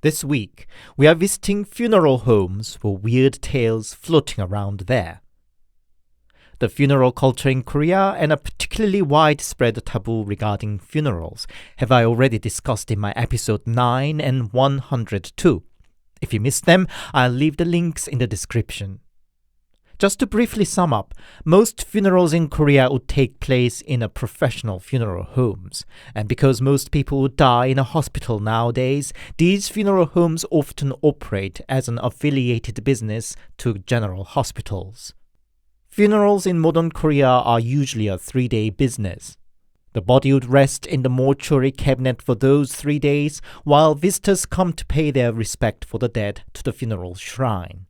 This week, we are visiting funeral homes for weird tales floating around there. The funeral culture in Korea and a particularly widespread taboo regarding funerals have I already discussed in my episode 9 and 102. If you missed them, I'll leave the links in the description. Just to briefly sum up, most funerals in Korea would take place in a professional funeral homes. And because most people would die in a hospital nowadays, these funeral homes often operate as an affiliated business to general hospitals. Funerals in modern Korea are usually a 3-day business. The body would rest in the mortuary cabinet for those 3 days, while visitors come to pay their respect for the dead to the funeral shrine.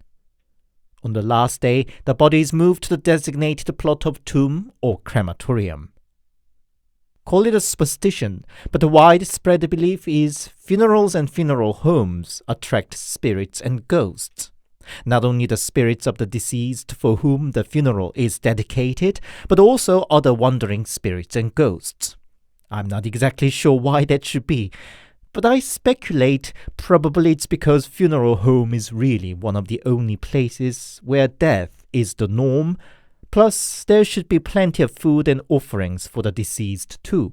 On the last day, the body is moved to the designated plot of tomb or crematorium. Call it a superstition, but the widespread belief is funerals and funeral homes attract spirits and ghosts. Not only the spirits of the deceased for whom the funeral is dedicated, but also other wandering spirits and ghosts. I'm not exactly sure why that should be, but I speculate probably it's because funeral home is really one of the only places where death is the norm, plus there should be plenty of food and offerings for the deceased too.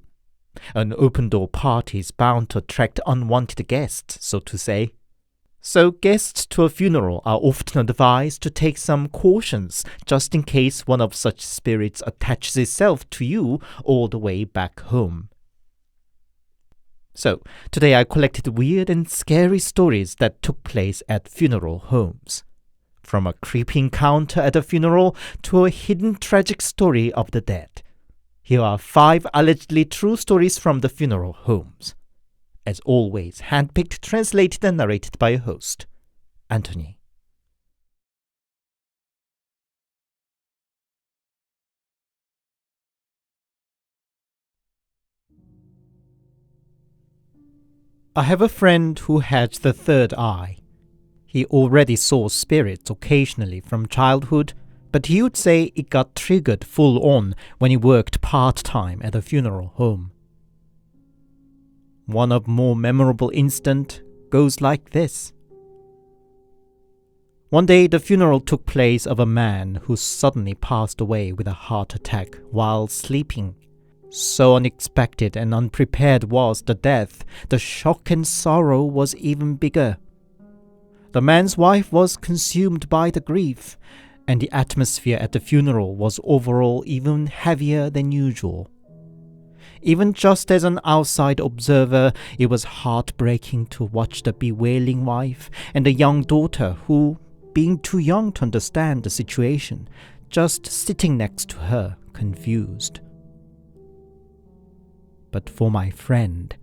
An open-door party is bound to attract unwanted guests, so to say. So guests to a funeral are often advised to take some cautions just in case one of such spirits attaches itself to you all the way back home. So, today I collected weird and scary stories that took place at funeral homes. From a creepy encounter at a funeral to a hidden tragic story of the dead. Here are 5 allegedly true stories from the funeral homes. As always, handpicked, translated and narrated by your host, Anthony. I have a friend who had the third eye. He already saw spirits occasionally from childhood, but he would say it got triggered full on when he worked part-time at a funeral home. One of more memorable incident goes like this. One day the funeral took place of a man who suddenly passed away with a heart attack while sleeping. So unexpected and unprepared was the death, the shock and sorrow was even bigger. The man's wife was consumed by the grief, and the atmosphere at the funeral was overall even heavier than usual. Even just as an outside observer, it was heartbreaking to watch the bewailing wife and the young daughter who, being too young to understand the situation, just sitting next to her, confused. But for my friend,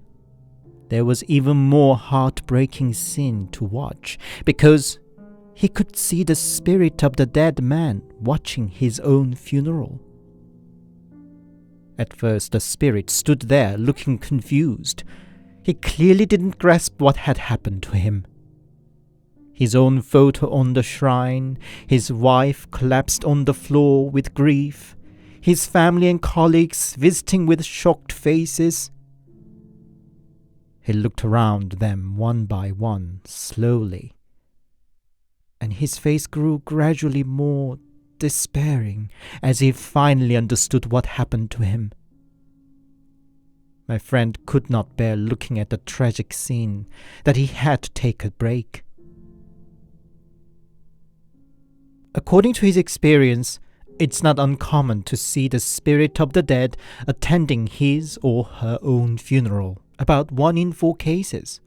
there was even more heartbreaking scene to watch because he could see the spirit of the dead man watching his own funeral. At first, the spirit stood there looking confused. He clearly didn't grasp what had happened to him. His own photo on the shrine, his wife collapsed on the floor with grief, his family and colleagues visiting with shocked faces. He looked around them one by one, slowly, and his face grew gradually more despairing, as he finally understood what happened to him. My friend could not bear looking at the tragic scene, that he had to take a break. According to his experience, it's not uncommon to see the spirit of the dead attending his or her own funeral, about 1 in 4 cases.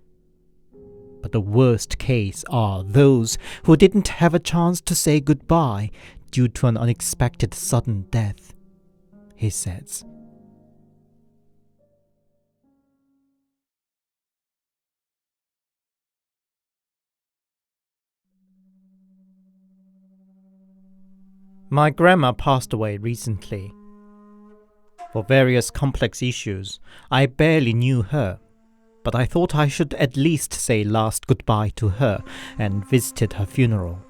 But the worst case are those who didn't have a chance to say goodbye due to an unexpected sudden death, he says. My grandma passed away recently. For various complex issues, I barely knew her, but I thought I should at least say last goodbye to her and visited her funeral.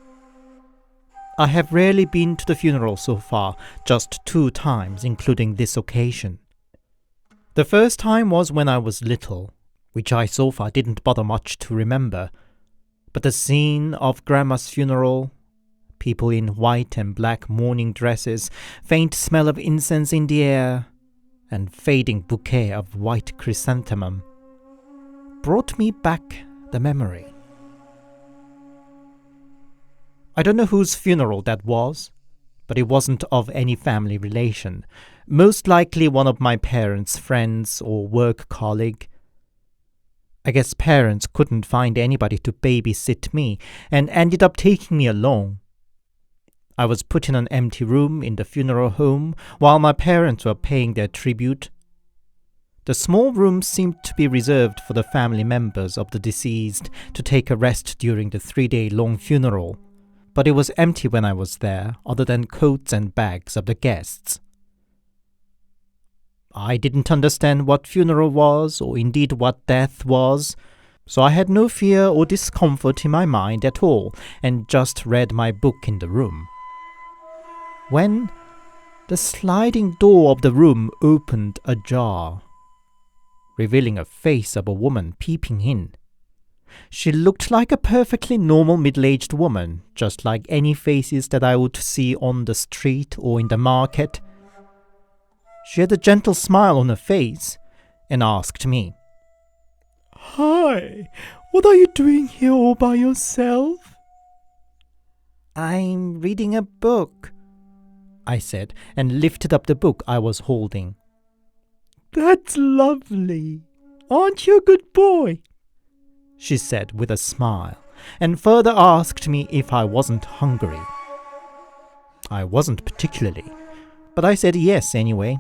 I have rarely been to the funeral so far, just 2 times, including this occasion. The first time was when I was little. which I so far didn't bother much to remember. But the scene of Grandma's funeral, people in white and black mourning dresses, faint smell of incense in the air, and fading bouquet of white chrysanthemum, brought me back the memory. I don't know whose funeral that was, but it wasn't of any family relation, most likely one of my parents' friends or work colleague. I guess parents couldn't find anybody to babysit me and ended up taking me along. I was put in an empty room in the funeral home while my parents were paying their tribute. The small room seemed to be reserved for the family members of the deceased to take a rest during the 3-day-long funeral, but it was empty when I was there, other than coats and bags of the guests. I didn't understand what funeral was, or indeed what death was, so I had no fear or discomfort in my mind at all, and just read my book in the room. When the sliding door of the room opened ajar, revealing a face of a woman peeping in. She looked like a perfectly normal middle-aged woman, just like any faces that I would see on the street or in the market. She had a gentle smile on her face and asked me, "Hi, what are you doing here all by yourself?" "I'm reading a book," I said, and lifted up the book I was holding. "That's lovely. Aren't you a good boy?" she said with a smile, and further asked me if I wasn't hungry. I wasn't particularly, but I said yes anyway.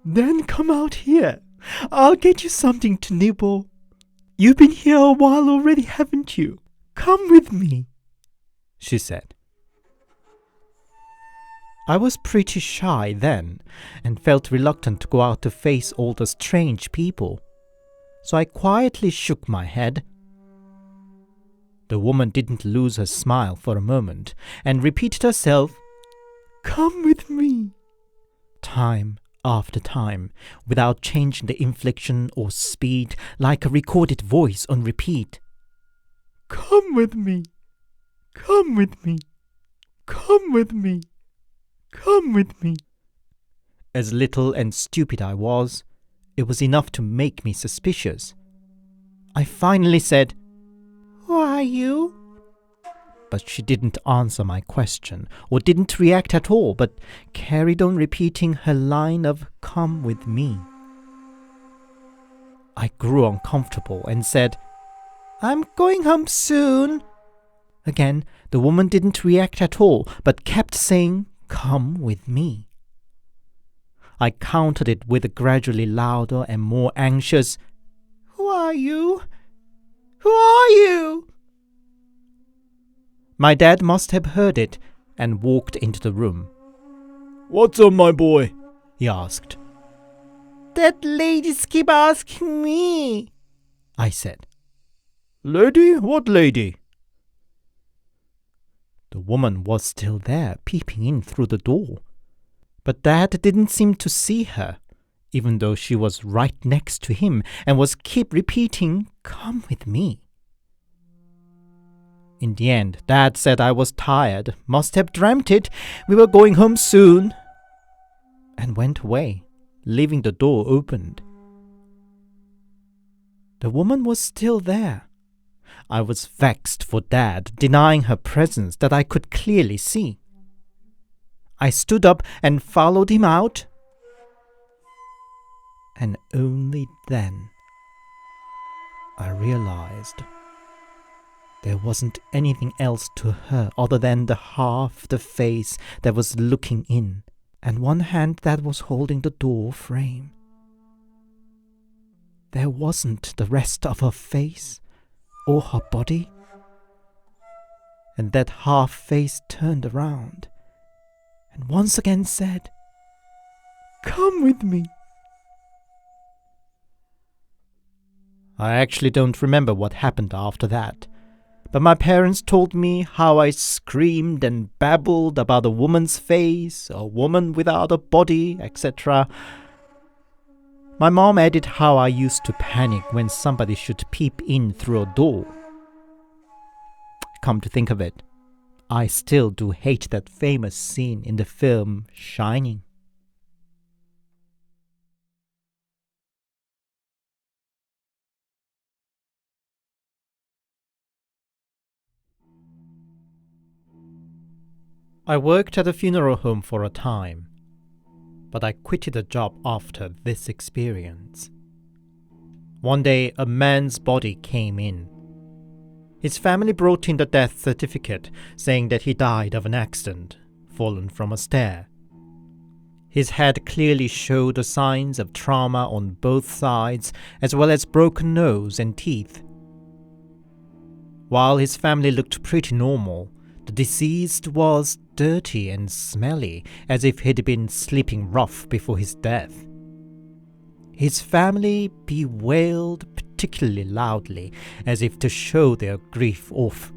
"Then come out here. I'll get you something to nibble. You've been here a while already, haven't you? Come with me," she said. I was pretty shy then, and felt reluctant to go out to face all the strange people, so I quietly shook my head. The woman didn't lose her smile for a moment, and repeated herself, "Come with me," time after time, without changing the inflection or speed, like a recorded voice on repeat. "Come with me, come with me, come with me, come with me." As little and stupid I was, it was enough to make me suspicious. I finally said, "Who are you?" But she didn't answer my question, or didn't react at all, but carried on repeating her line of "come with me." I grew uncomfortable and said, "I'm going home soon." Again, the woman didn't react at all, but kept saying, "Come with me." I countered it with a gradually louder and more anxious, "Who are you? Who are you?" My dad must have heard it and walked into the room. "What's up, my boy?" he asked. "That ladies keep asking me," I said. "Lady? What lady?" The woman was still there, peeping in through the door. But Dad didn't seem to see her, even though she was right next to him and was keep repeating, "Come with me." In the end, Dad said I was tired, must have dreamt it, we were going home soon, and went away, leaving the door opened. The woman was still there. I was vexed for Dad denying her presence that I could clearly see. I stood up and followed him out, and only then I realized there wasn't anything else to her other than the half the face that was looking in, and one hand that was holding the door frame. There wasn't the rest of her face or her body, and that half face turned around and once again said, "Come with me." I actually don't remember what happened after that, but my parents told me how I screamed and babbled about a woman's face, a woman without a body, etc. My mom added how I used to panic when somebody should peep in through a door. Come to think of it, I still do hate that famous scene in the film Shining. I worked at a funeral home for a time, but I quitted the job after this experience. One day, a man's body came in. His family brought in the death certificate, saying that he died of an accident, fallen from a stair. His head clearly showed the signs of trauma on both sides, as well as broken nose and teeth. While his family looked pretty normal, the deceased was dirty and smelly, as if he'd been sleeping rough before his death. His family bewailed particularly loudly, as if to show their grief off.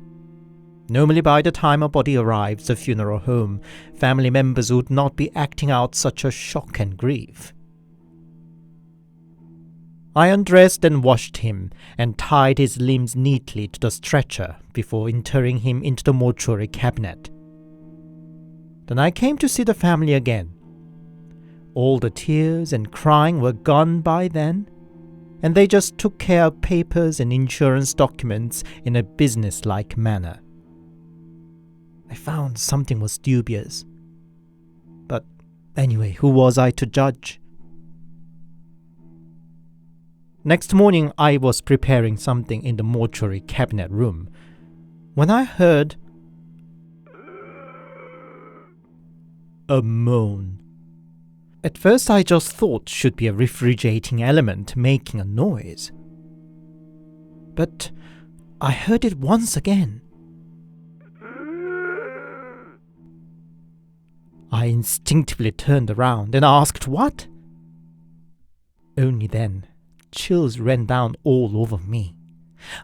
Normally by the time a body arrives at a funeral home, family members would not be acting out such a shock and grief. I undressed and washed him, and tied his limbs neatly to the stretcher before interring him into the mortuary cabinet. Then I came to see the family again. All the tears and crying were gone by then, and they just took care of papers and insurance documents in a business-like manner. I found something was dubious. But anyway, who was I to judge? Next morning, I was preparing something in the mortuary cabinet room when I heard a moan. At first, I just thought should be a refrigerating element making a noise. But I heard it once again. I instinctively turned around and asked what? Only then, chills ran down all over me.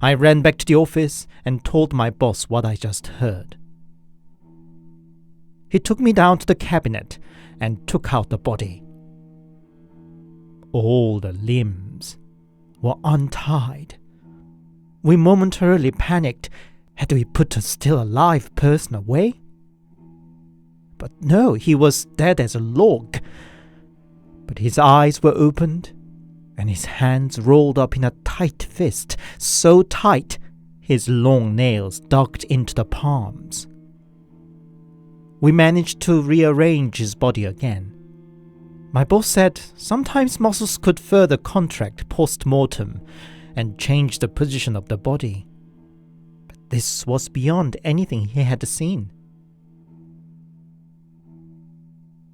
I ran back to the office and told my boss what I just heard. He took me down to the cabinet and took out the body. All the limbs were untied. We momentarily panicked. Had we put a still alive person away? But no, he was dead as a log. But his eyes were opened, and his hands rolled up in a tight fist, so tight his long nails dug into the palms. We managed to rearrange his body again. My boss said sometimes muscles could further contract post-mortem and change the position of the body. But this was beyond anything he had seen.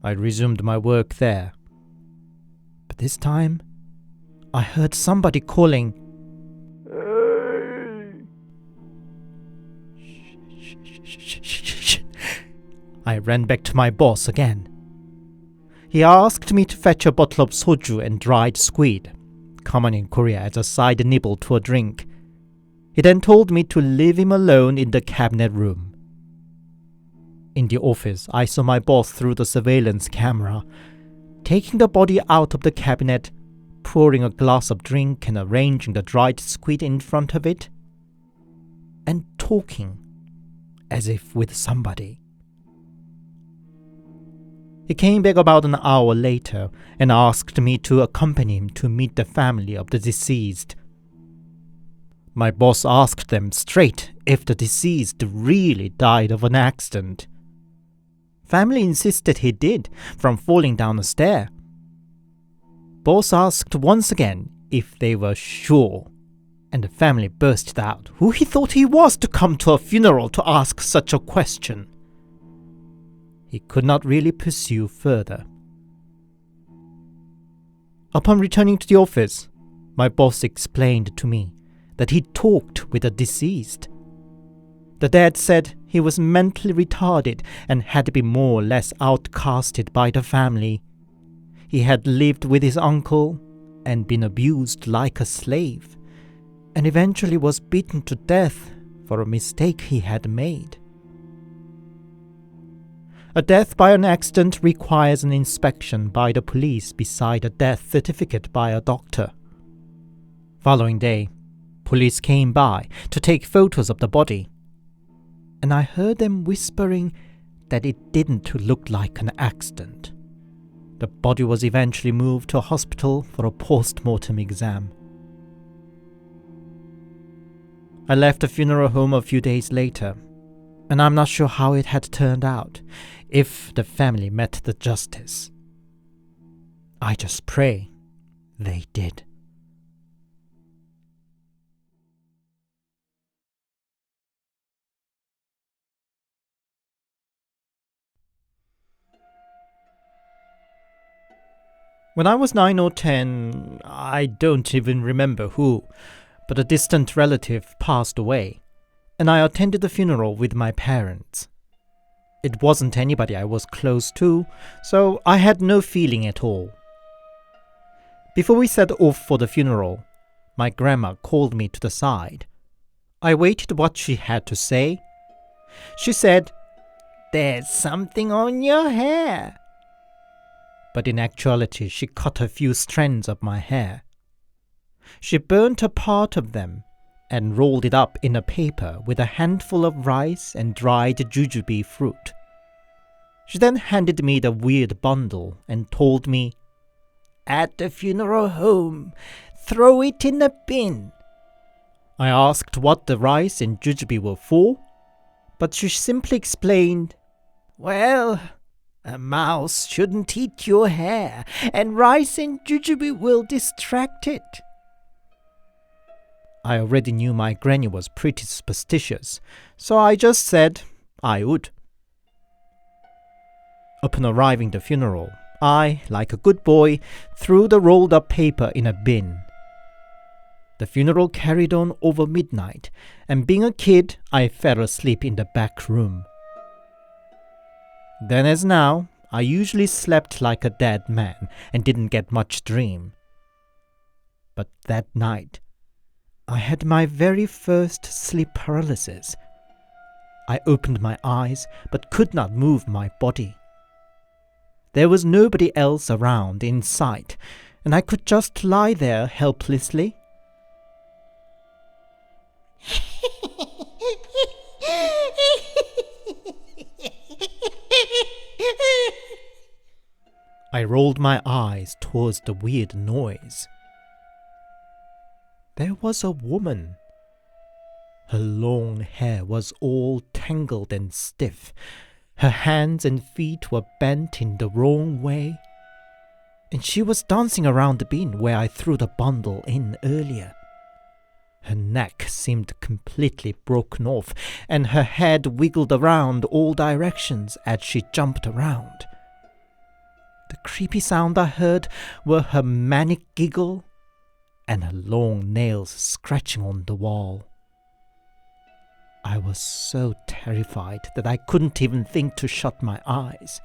I resumed my work there. But this time, I heard somebody calling, "Shh." I ran back to my boss again. He asked me to fetch a bottle of soju and dried squid, common in Korea as a side nibble to a drink. He then told me to leave him alone in the cabinet room. In the office, I saw my boss through the surveillance camera, taking the body out of the cabinet, pouring a glass of drink and arranging the dried squid in front of it, and talking, as if with somebody. He came back about an hour later and asked me to accompany him to meet the family of the deceased. My boss asked them straight if the deceased really died of an accident. Family insisted he did, from falling down a stair. Boss asked once again if they were sure, and the family burst out who he thought he was to come to a funeral to ask such a question. He could not really pursue further. Upon returning to the office, my boss explained to me that he talked with the deceased. The dad said he was mentally retarded and had been more or less outcasted by the family. He had lived with his uncle and been abused like a slave, and eventually was beaten to death for a mistake he had made. A death by an accident requires an inspection by the police beside a death certificate by a doctor. Following day, police came by to take photos of the body, and I heard them whispering that it didn't look like an accident. The body was eventually moved to a hospital for a post-mortem exam. I left the funeral home a few days later, and I'm not sure how it had turned out, if the family met the justice. I just pray they did. When I was 9 or 10, I don't even remember who, but a distant relative passed away, and I attended the funeral with my parents. It wasn't anybody I was close to, so I had no feeling at all. Before we set off for the funeral, my grandma called me to the side. I waited what she had to say. She said, "There's something on your hair." But in actuality, she cut a few strands of my hair. She burnt a part of them and rolled it up in a paper with a handful of rice and dried jujube fruit. She then handed me the weird bundle and told me, "At the funeral home, throw it in the bin." I asked what the rice and jujube were for, but she simply explained, "Well, a mouse shouldn't eat your hair, and rice and jujube will distract it." I already knew my granny was pretty superstitious, so I just said I would. Upon arriving at the funeral, I, like a good boy, threw the rolled up paper in a bin. The funeral carried on over midnight, and being a kid, I fell asleep in the back room. Then as now, I usually slept like a dead man and didn't get much dream. But that night, I had my very first sleep paralysis. I opened my eyes but could not move my body. There was nobody else around in sight, and I could just lie there helplessly. I rolled my eyes towards the weird noise. There was a woman. Her long hair was all tangled and stiff. Her hands and feet were bent in the wrong way, and she was dancing around the bin where I threw the bundle in earlier. Her neck seemed completely broken off, and her head wiggled around all directions as she jumped around. The creepy sound I heard were her manic giggle and her long nails scratching on the wall. I was so terrified that I couldn't even think to shut my eyes.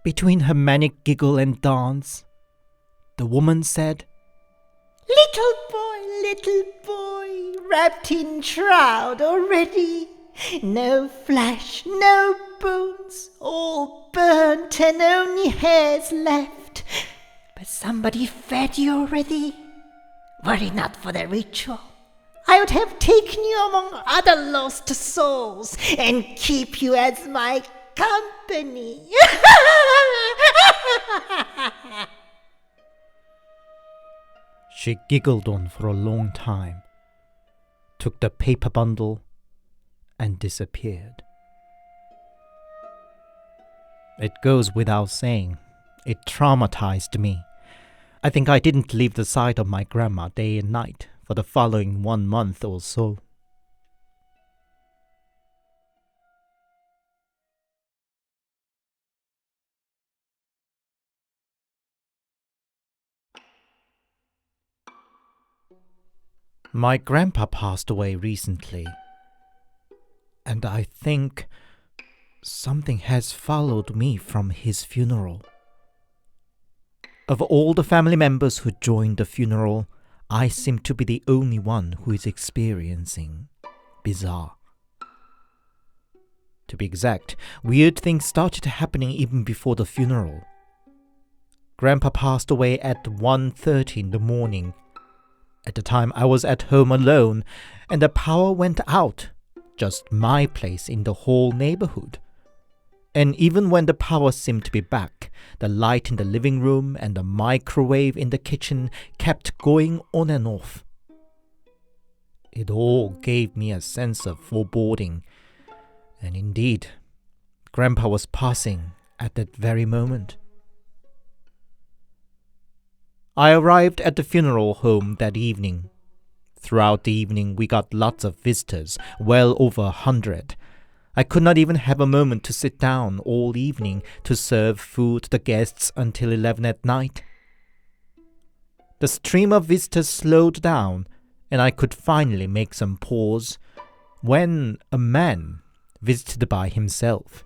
Between her manic giggle and dance, the woman said, little boy, wrapped in shroud already. No flesh, no bones, all burnt and only hairs left. But somebody fed you already. Were it not for the ritual, I would have taken you among other lost souls and keep you as my company. She giggled on for a long time, took the paper bundle, and disappeared. It goes without saying, it traumatized me. I think I didn't leave the side of my grandma day and night for the following 1 month or so. My grandpa passed away recently, and I think something has followed me from his funeral. Of all the family members who joined the funeral, I seem to be the only one who is experiencing bizarre. To be exact, weird things started happening even before the funeral. Grandpa passed away at 1:30 in the morning. At the time, I was at home alone, and the power went out, just my place in the whole neighborhood. And even when the power seemed to be back, the light in the living room and the microwave in the kitchen kept going on and off. It all gave me a sense of foreboding, and indeed, Grandpa was passing at that very moment. I arrived at the funeral home that evening. Throughout the evening, we got lots of visitors, well over 100. I could not even have a moment to sit down all evening to serve food to the guests until 11 at night. The stream of visitors slowed down, and I could finally make some pause when a man visited by himself.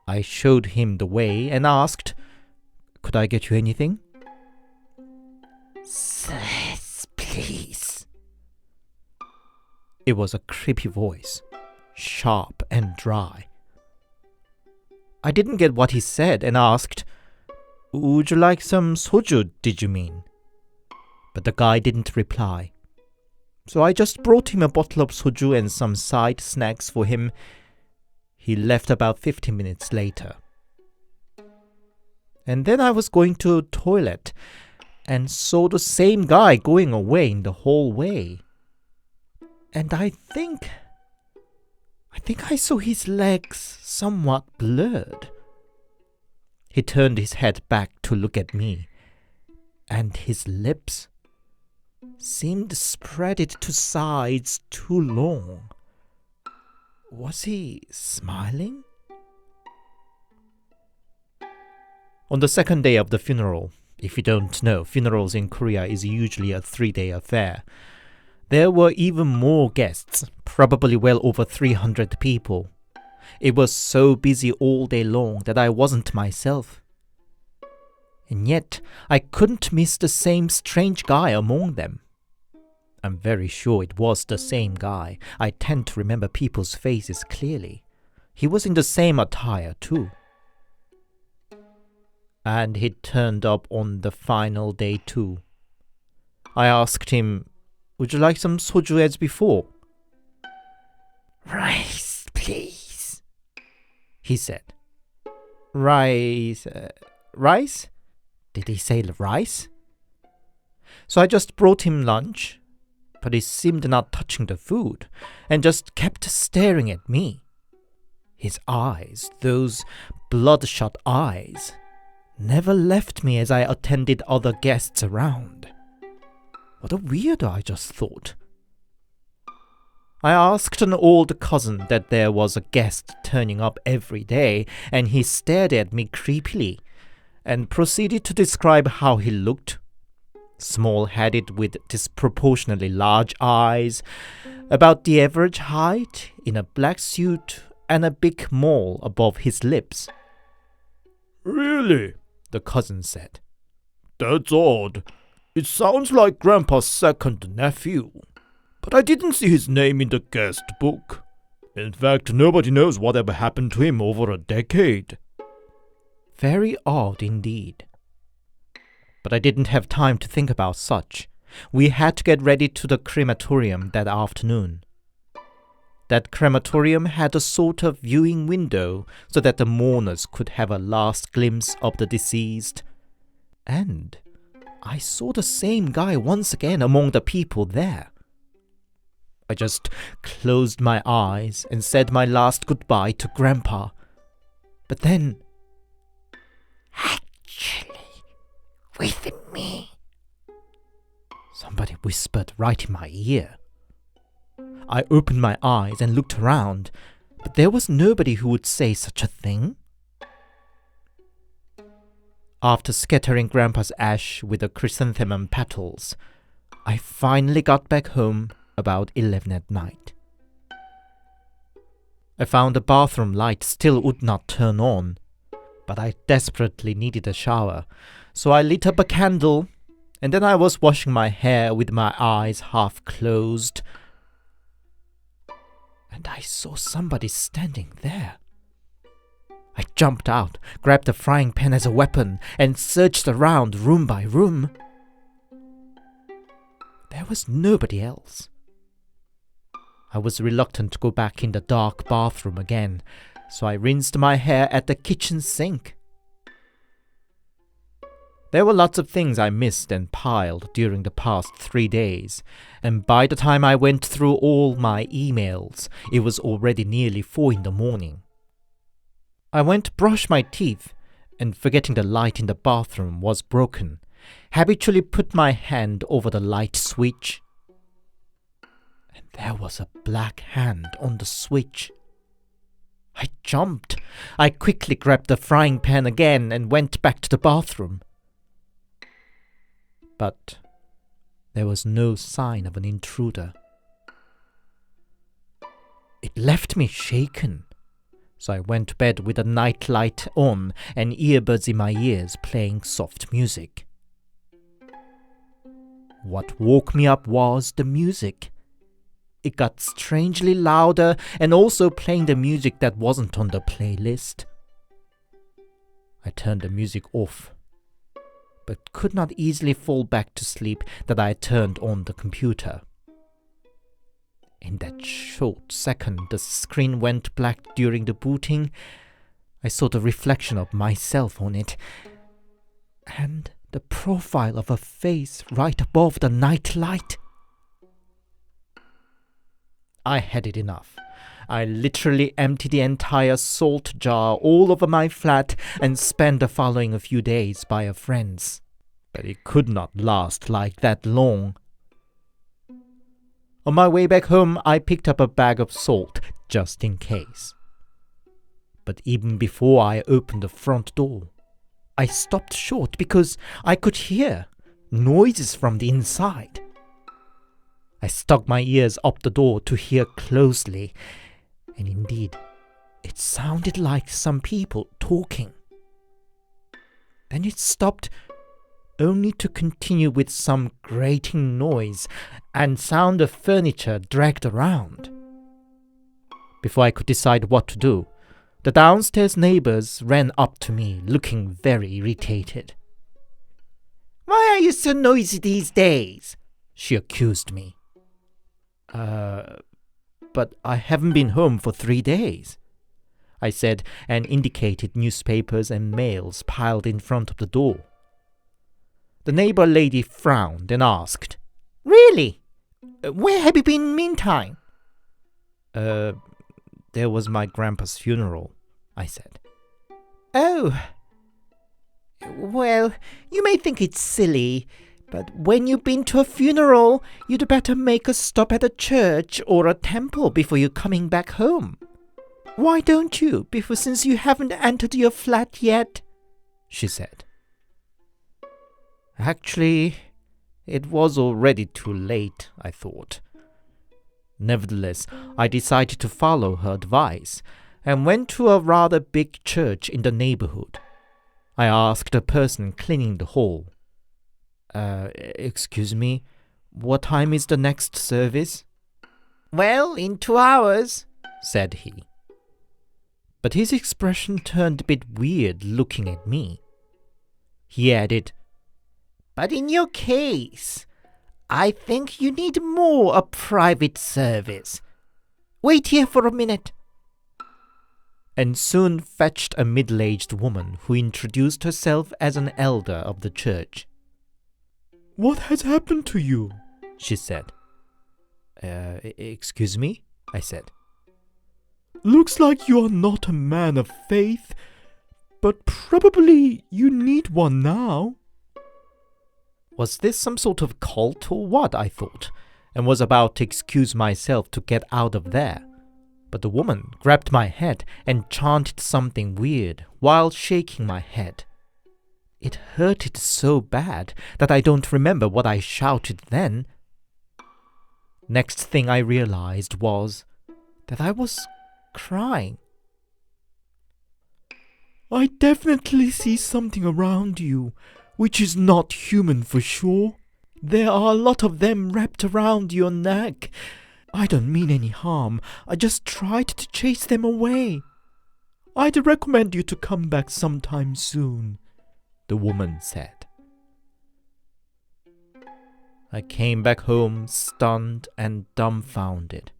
I showed him the way and asked, "Could I get you anything?" "Yes, please." It was a creepy voice, sharp and dry. I didn't get what he said and asked, "Would you like some soju, did you mean?" But the guy didn't reply. So I just brought him a bottle of soju and some side snacks for him. He left about 15 minutes later. And then I was going to the toilet and saw the same guy going away in the hallway. And I think I saw his legs somewhat blurred. He turned his head back to look at me, and his lips seemed spreaded to sides too long. Was he smiling? On the second day of the funeral, if you don't know, funerals in Korea is usually a 3-day affair. There were even more guests, probably well over 300 people. It was so busy all day long that I wasn't myself. And yet, I couldn't miss the same strange guy among them. I'm very sure it was the same guy. I tend to remember people's faces clearly. He was in the same attire too. And he turned up on the final day too. I asked him, "Would you like some soju as before?" "Rice, please," he said. Rice? Did he say rice? So I just brought him lunch, but he seemed not touching the food and just kept staring at me. His eyes, those bloodshot eyes, never left me as I attended other guests around. What a weirdo, I just thought. I asked an old cousin that there was a guest turning up every day, and he stared at me creepily and proceeded to describe how he looked. Small-headed with disproportionately large eyes, about the average height, in a black suit, and a big mole above his lips. "Really?" the cousin said. "That's odd. It sounds like Grandpa's second nephew. But I didn't see his name in the guest book. In fact, nobody knows whatever happened to him over a decade." Very odd indeed. But I didn't have time to think about such. We had to get ready to the crematorium that afternoon. That crematorium had a sort of viewing window so that the mourners could have a last glimpse of the deceased. And I saw the same guy once again among the people there. I just closed my eyes and said my last goodbye to Grandpa. But then, "Actually, with me," somebody whispered right in my ear. I opened my eyes and looked around, but there was nobody who would say such a thing. After scattering Grandpa's ash with the chrysanthemum petals, I finally got back home about 11 at night. I found the bathroom light still would not turn on, but I desperately needed a shower, so I lit up a candle, and then I was washing my hair with my eyes half closed, and I I saw somebody standing there. I jumped out, grabbed a frying pan as a weapon, and searched around room by room. There was nobody else. I was reluctant to go back in the dark bathroom again, so I rinsed my hair at the kitchen sink. There were lots of things I missed and piled during the past 3 days, and by the time I went through all my emails, it was already nearly 4 in the morning. I went to brush my teeth, and forgetting the light in the bathroom was broken, habitually put my hand over the light switch. And there was a black hand on the switch. I jumped. I quickly grabbed the frying pan again and went back to the bathroom. But there was no sign of an intruder. It left me shaken, so I went to bed with a night light on and earbuds in my ears playing soft music. What woke me up was the music. It got strangely louder and also playing the music that wasn't on the playlist. I turned the music off, but could not easily fall back to sleep that I turned on the computer. In that short second the screen went black during the booting, I saw the reflection of myself on it, and the profile of a face right above the night light. I had it enough. I literally emptied the entire salt jar all over my flat and spent the following few days by a friend's. But it could not last like that long. On my way back home, I picked up a bag of salt, just in case. But even before I opened the front door, I stopped short because I could hear noises from the inside. I stuck my ears up the door to hear closely, and indeed, it sounded like some people talking. Then it stopped, only to continue with some grating noise and sound of furniture dragged around. Before I could decide what to do, the downstairs neighbors ran up to me, looking very irritated. "Why are you so noisy these days?" she accused me. But I haven't been home for 3 days," I said, and indicated newspapers and mails piled in front of the door. The neighbor lady frowned and asked, "Really? Where have you been meantime?" There was my grandpa's funeral," I said. "Oh. Well, you may think it's silly, but when you've been to a funeral, you'd better make a stop at a church or a temple before you're coming back home. Why don't you, since you haven't entered your flat yet?" she said. Actually, it was already too late, I thought. Nevertheless, I decided to follow her advice and went to a rather big church in the neighborhood. I asked the person cleaning the hall, "Excuse me, what time is the next service?" "Well, in 2 hours," said he. But his expression turned a bit weird looking at me. He added, "But in your case, I think you need more a private service. Wait here for a minute." And soon fetched a middle-aged woman who introduced herself as an elder of the church. "What has happened to you?" she said. Excuse me?" I said. "Looks like you are not a man of faith, but probably you need one now." Was this some sort of cult or what, I thought, and was about to excuse myself to get out of there. But the woman grabbed my head and chanted something weird while shaking my head. It hurted so bad that I don't remember what I shouted then. Next thing I realized was that I was crying. "I definitely see something around you, which is not human for sure. There are a lot of them wrapped around your neck. I don't mean any harm. I just tried to chase them away. I'd recommend you to come back sometime soon, the woman said. I came back home stunned and dumbfounded.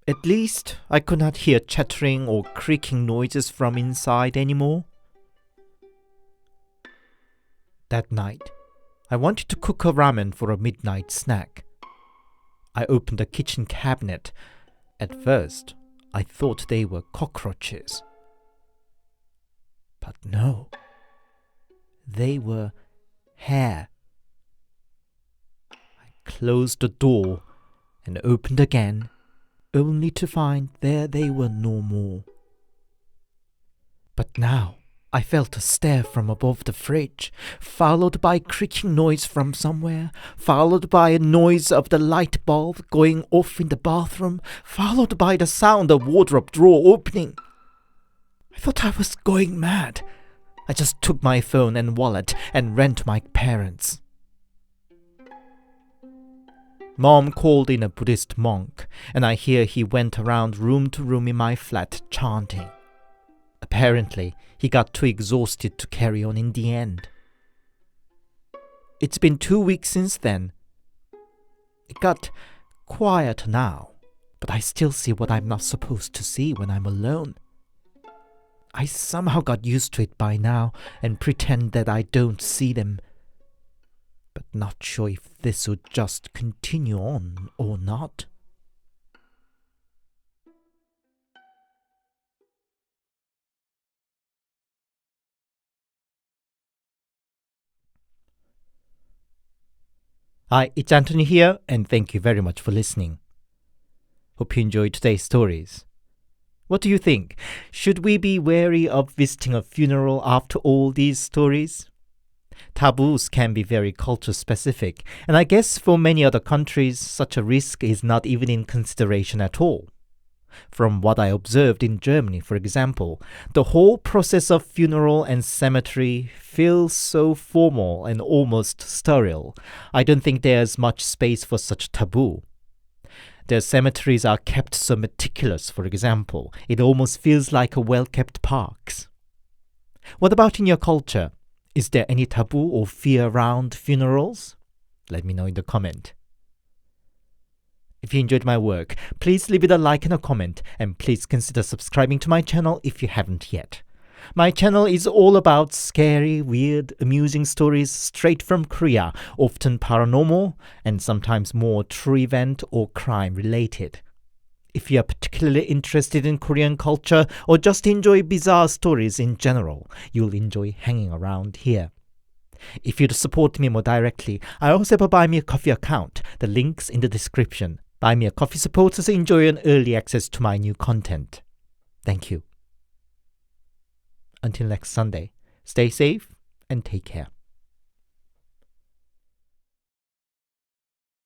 At least I could not hear chattering or creaking noises from inside anymore. That night, I wanted to cook a ramen for a midnight snack. I opened the kitchen cabinet. At first, I thought they were cockroaches. But no, they were hair. I closed the door and opened again, only to find there they were no more. But now I felt a stare from above the fridge, followed by creaking noise from somewhere, followed by a noise of the light bulb going off in the bathroom, followed by the sound of wardrobe drawer opening. I thought I was going mad. I just took my phone and wallet and ran to my parents. Mom called in a Buddhist monk, and I hear he went around room to room in my flat chanting. Apparently, he got too exhausted to carry on in the end. It's been 2 weeks since then. It got quiet now, but I still see what I'm not supposed to see when I'm alone. I somehow got used to it by now and pretend that I don't see them, but not sure if this would just continue on or not. Hi, it's Anthony here, and thank you very much for listening. Hope you enjoyed today's stories. What do you think? Should we be wary of visiting a funeral after all these stories? Taboos can be very culture-specific, and I guess for many other countries, such a risk is not even in consideration at all. From what I observed in Germany, for example, the whole process of funeral and cemetery feels so formal and almost sterile. I don't think there's much space for such taboo. Their cemeteries are kept so meticulous, for example. It almost feels like a well-kept parks. What about in your culture? Is there any taboo or fear around funerals? Let me know in the comment. If you enjoyed my work, please leave it a like and a comment, and please consider subscribing to my channel if you haven't yet. My channel is all about scary, weird, amusing stories straight from Korea, often paranormal and sometimes more true event or crime related. If you are particularly interested in Korean culture or just enjoy bizarre stories in general, you'll enjoy hanging around here. If you'd support me more directly, I also have a Buy Me a Coffee account. The link's in the description. Buy Me a Coffee supporters enjoy an early access to my new content. Thank you. Until next Sunday, stay safe and take care.